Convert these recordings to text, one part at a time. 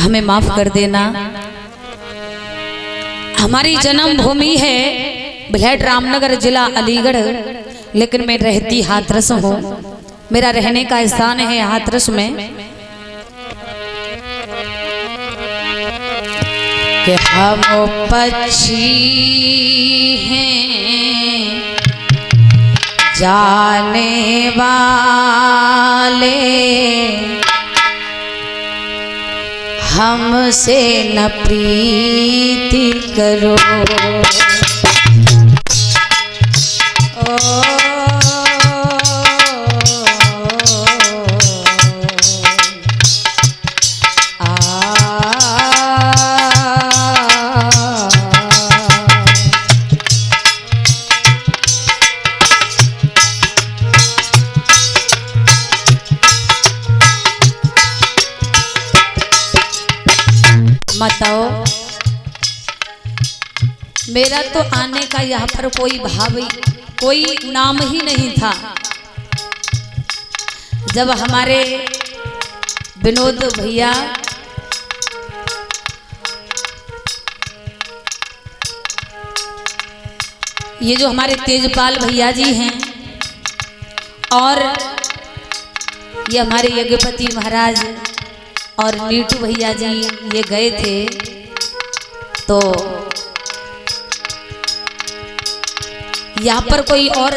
हमें माफ कर देना। हमारी जन्मभूमि है बिलहट रामनगर जिला अलीगढ़, लेकिन मैं रहती हाथरस हूँ। मेरा रहने का स्थान है हाथरस में। कि हम पक्षी हैं जाने वाले, हमसे न प्रीति करो। बताओ, मेरा तो आने का यहाँ पर कोई भाव, कोई नाम ही नहीं था। जब हमारे विनोद भैया ये जो हमारे तेजपाल भैया जी हैं और ये हमारे यज्ञपति महाराज और नीटू भैया जी ये गए थे, तो यहाँ पर कोई और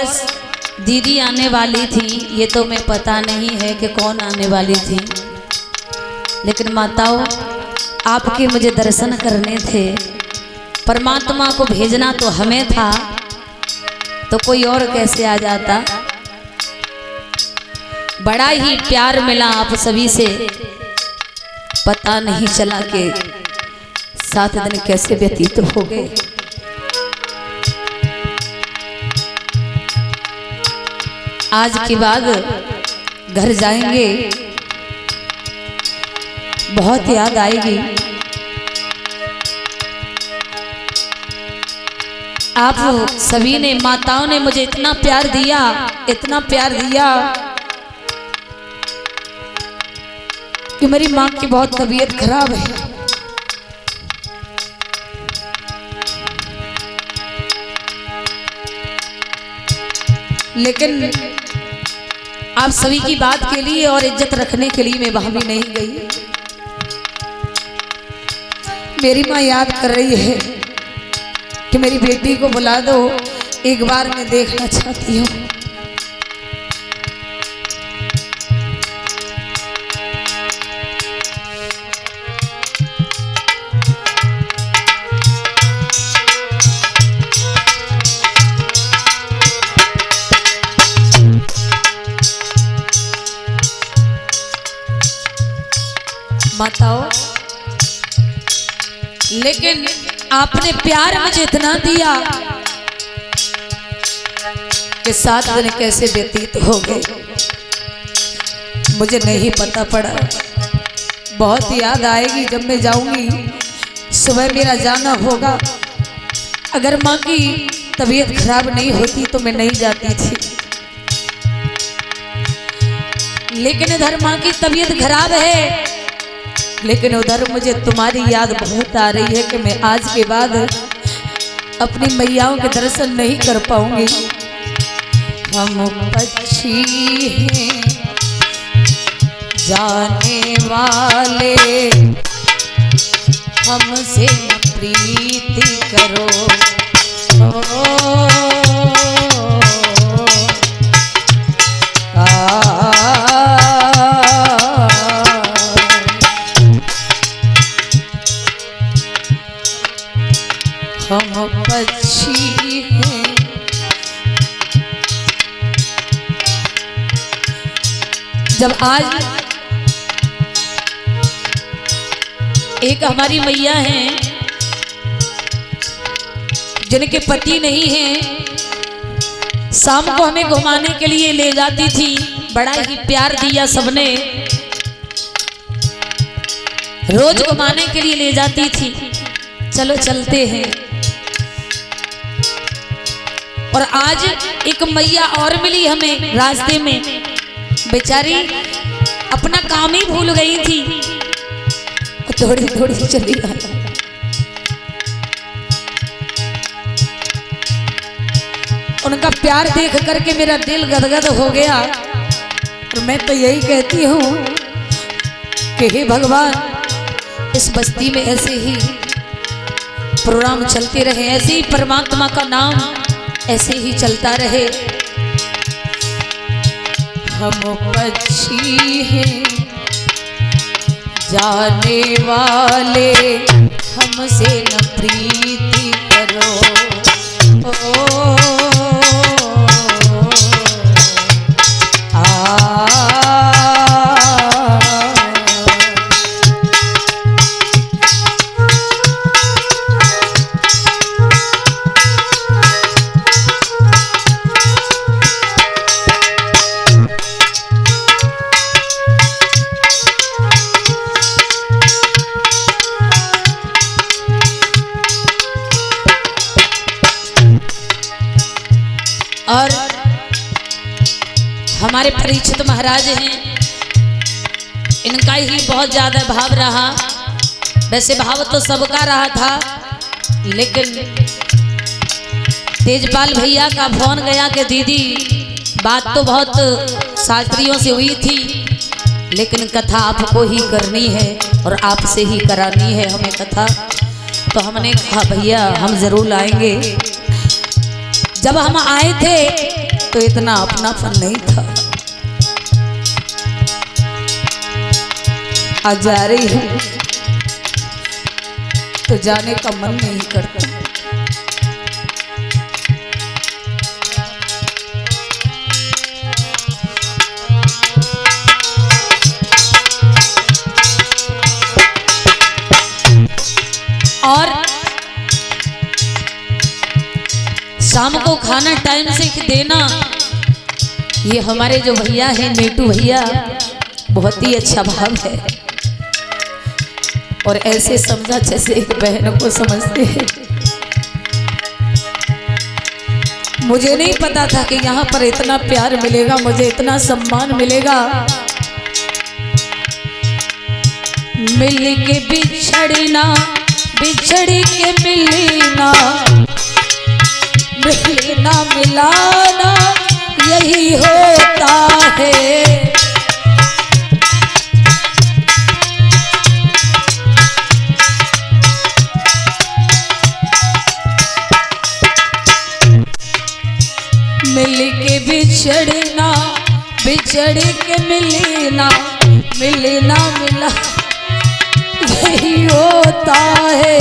दीदी आने वाली थी। ये तो मैं पता नहीं है कि कौन आने वाली थी, लेकिन माताओं आपके मुझे दर्शन करने थे। परमात्मा को भेजना तो हमें था, तो कोई और कैसे आ जाता। बड़ा ही प्यार मिला आप सभी से, पता नहीं चला कि 7 दिन कैसे व्यतीत हो गए। आज के बाद घर जाएंगे, बहुत याद आएगी। आप सभी ने, माताओं ने मुझे इतना प्यार दिया, इतना प्यार दिया कि मेरी माँ की बहुत तबीयत खराब है। लेकिन आप सभी की बात के लिए और इज्जत रखने के लिए मैं वहां भी नहीं गई। मेरी माँ याद कर रही है कि मेरी बेटी को बुला दो, एक बार मैं देखना चाहती हूँ। माताओं, लेकिन आपने प्यार मुझे इतना दिया कि 7 दिन कैसे व्यतीत हो गए मुझे नहीं पता पड़ा। बहुत याद आएगी जब मैं जाऊंगी, सुबह मेरा जाना होगा। अगर माँ की तबीयत खराब नहीं होती तो मैं नहीं जाती थी, लेकिन इधर माँ की तबीयत खराब है, लेकिन उधर मुझे तुम्हारी याद बहुत आ रही है कि मैं आज के बाद अपनी मैयाओं के दर्शन नहीं कर पाऊंगी। हम पक्षी हैं जाने वाले, हमसे न प्रीति करो। हम पक्षी हैं जब आज एक हमारी मैया हैं जिनके पति नहीं हैं, शाम को हमें घुमाने के लिए ले जाती थी। बड़ा ही प्यार दिया सबने, रोज घुमाने के लिए ले जाती थी। चलो चलते हैं। और आज एक मैया और मिली हमें रास्ते में, बेचारी अपना काम ही भूल गई थी। दौड़ी दौड़ी चली आई। उनका प्यार देख करके मेरा दिल गदगद हो गया। और मैं तो यही कहती हूँ कि हे भगवान, इस बस्ती में ऐसे ही प्रोग्राम चलते रहे, ऐसे ही परमात्मा का नाम ऐसे ही चलता रहे। हम पक्षी हैं जाने वाले, हमसे न प्रीति करो। ओ और हमारे परीक्षित महाराज हैं, इनका ही बहुत ज्यादा भाव रहा। वैसे भाव तो सबका रहा था, लेकिन तेजपाल भैया का फोन गया कि दीदी बात तो बहुत शास्त्रियों से हुई थी, लेकिन कथा आपको ही करनी है और आपसे ही करानी है हमें कथा। तो हमने कहा भैया हम जरूर आएंगे। जब हम आए थे तो इतना अपनापन नहीं था। आज जा रही हूँ तो जाने का मन नहीं करता। और शाम को खाना टाइम से देना, ये हमारे जो भैया हैं मीटू भैया, बहुत ही अच्छा भाव है। और ऐसे समझा जैसे एक बहन को समझते हैं। मुझे नहीं पता था कि यहाँ पर इतना प्यार मिलेगा, मुझे इतना सम्मान मिलेगा। मिल के बिछड़ना, बिछड़ के मिलना, मिलना मिलाना यही होता है। मिल के बिछड़ना, बिछड़ के मिलना, मिलना मिला यही होता है।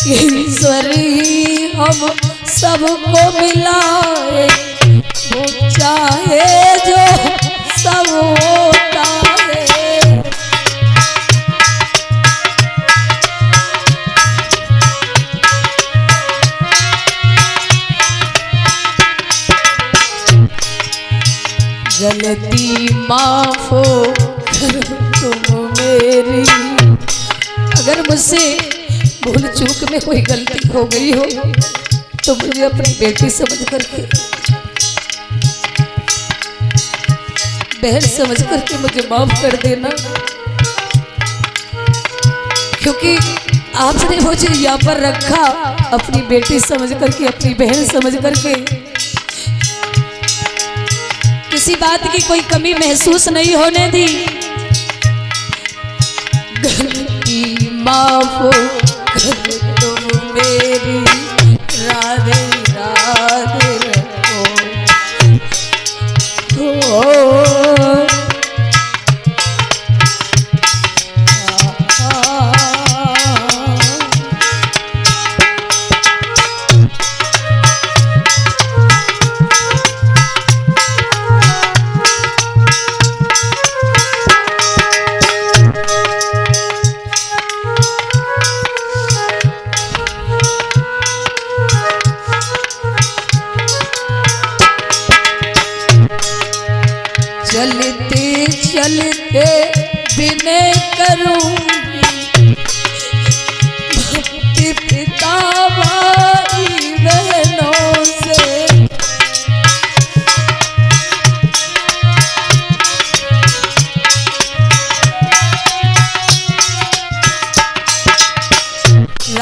ईश्वर ही हम सबको मिलाए, वो चाहे जो सब होता है। गलती माफ हो तुम मेरी, अगर मुझसे भूल चूक में कोई गलती हो गई हो तो मुझे अपनी बेटी समझ करके, बहन समझ करके मुझे माफ कर देना। क्योंकि आपने मुझे यहाँ पर रखा अपनी बेटी समझ करके, अपनी बहन समझ करके। किसी बात की कोई कमी महसूस नहीं होने दी। गलती माफ हो तुम मेरी, राधे राधे रखो।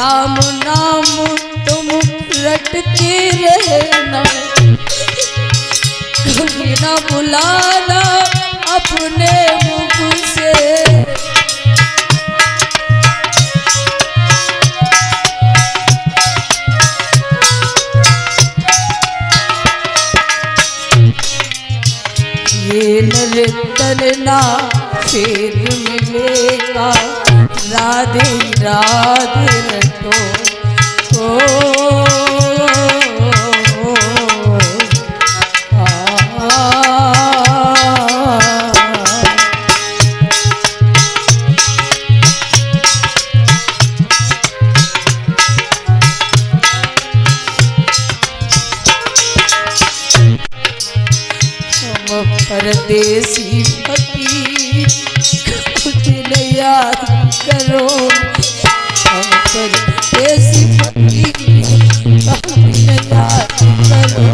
राम नाम तुम रटते रहना, कभी ना बुलाना अपने मुख से। ये नर्तन फिर मिलेगा, राधे राधे रटो परदेसी फकीर कुछ न याद करो, हम परदेसी फकीर कुछ न याद करो।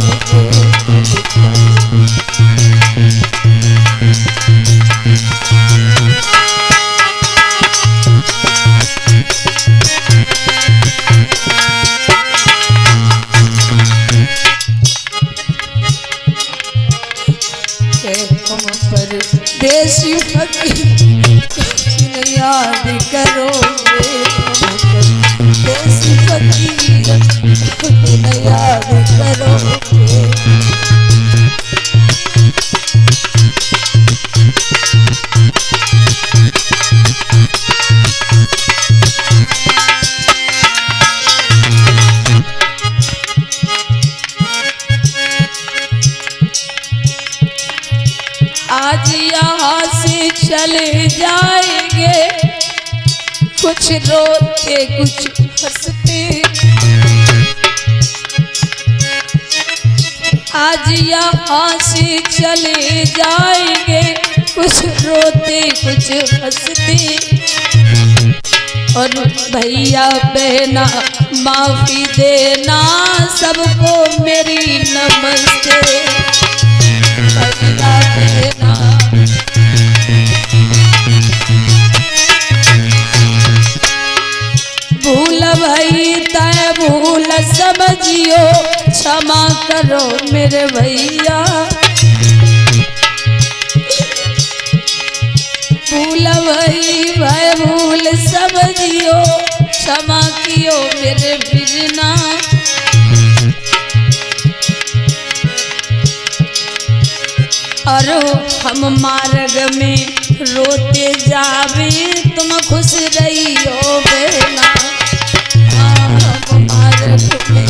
परदेसी फकीर कुछ याद करोगे, परदेसी फकीर कुछ याद करोगे। आज यहाँ से चले जाएंगे, कुछ रोते कुछ हंसते। आज यहाँ से चले जाएंगे, कुछ रोते कुछ हंसते। और भैया बहना माफी देना, सबको मेरी नमस्ते। भैया बहना भूल भई तय भूल समझियो, क्षमा करो मेरे भैया। भूल भई भय भूल समझियो, क्षमा कियो मेरे बिरना। और हम मार्ग में रोते जावे, तुम खुश रहियो बहना। हम मार्ग में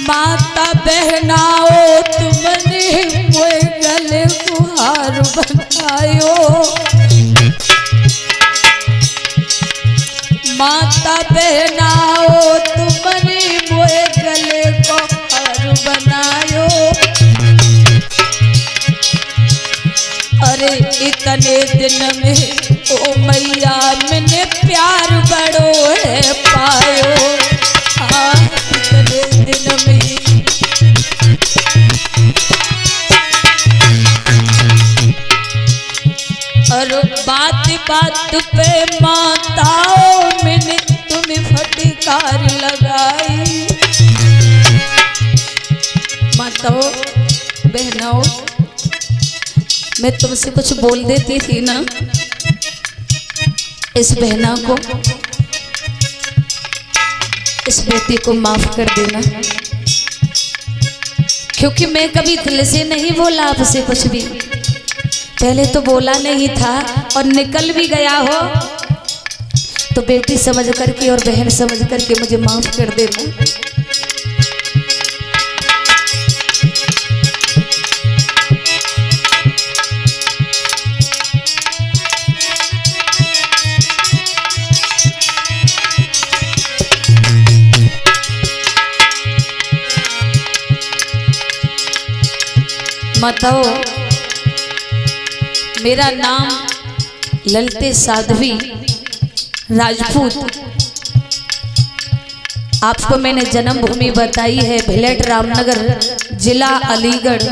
माता बहनाओ तुमने मोए गले गुहार बनायो। माता बहनाओ तुमने मोए गले को हार बनायो। अरे इतने दिन में ओ मैया मैंने प्यार बड़ो है पायो। हाँ इतने दिन में और बात बात पे माताओं मैंने तुम्हें फटकार लगाई। माताओं बहनों मैं तुमसे कुछ बोल देती थी ना, इस बहना को इस बेटी को माफ कर देना, क्योंकि मैं कभी दिल से नहीं बोला आपसे कुछ भी। पहले तो बोला नहीं था और निकल भी गया हो तो बेटी समझ करके और बहन समझ करके मुझे माफ कर देना। माताओं मेरा नाम ललते साध्वी राजपूत। आपको मैंने जन्मभूमि बताई है भिलट रामनगर, जिला अलीगढ़।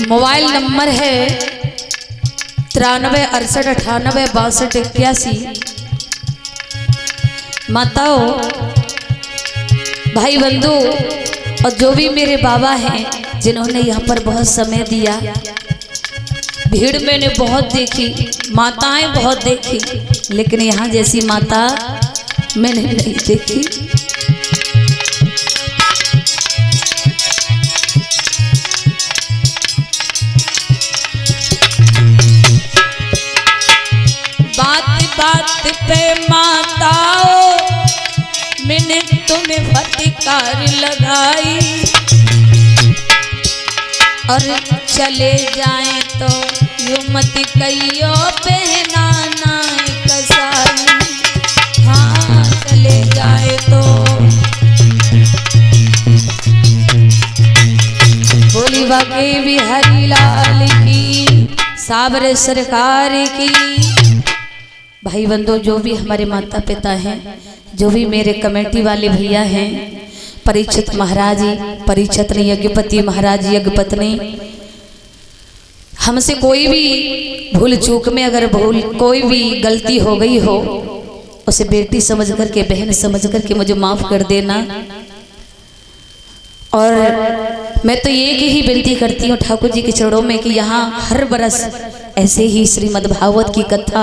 मोबाइल नंबर है 93 68 62 81। माताओं, भाई बंधु और जो भी मेरे बाबा हैं जिन्होंने यहाँ पर बहुत समय दिया। भीड़ मैंने बहुत देखी, माताएं बहुत देखी, लेकिन यहाँ जैसी माता मैंने नहीं देखी। बात बात पे माताओं मैंने तुम्हें फटकार लगाई, और चले जाएं तो यूं मत कहियो पहनाना कसाई। हाँ चले जाए तो बोली बाकी बिहारी लाल की, साबर सरकार की। भाई बंधु, जो भी हमारे माता पिता हैं, जो भी मेरे कमेटी वाले भैया हैं, परीक्षित महाराज जी, परीक्षित ने यज्ञपति महाराज यज्ञपत्नी, हमसे कोई भी भूल चूक में अगर कोई भी गलती हो गई हो, उसे बेटी समझ करके, बहन समझ करके मुझे माफ कर देना। और मैं तो एक ही विनती करती हूँ ठाकुर जी के चरणों में कि यहाँ हर बरस ऐसे ही श्रीमद् भागवत की कथा,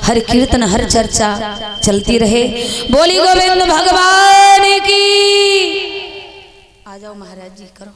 हर कीर्तन, हर चर्चा चलती रहे। बोली गोविंद भगवान की। आ जाओ महाराज जी, करो।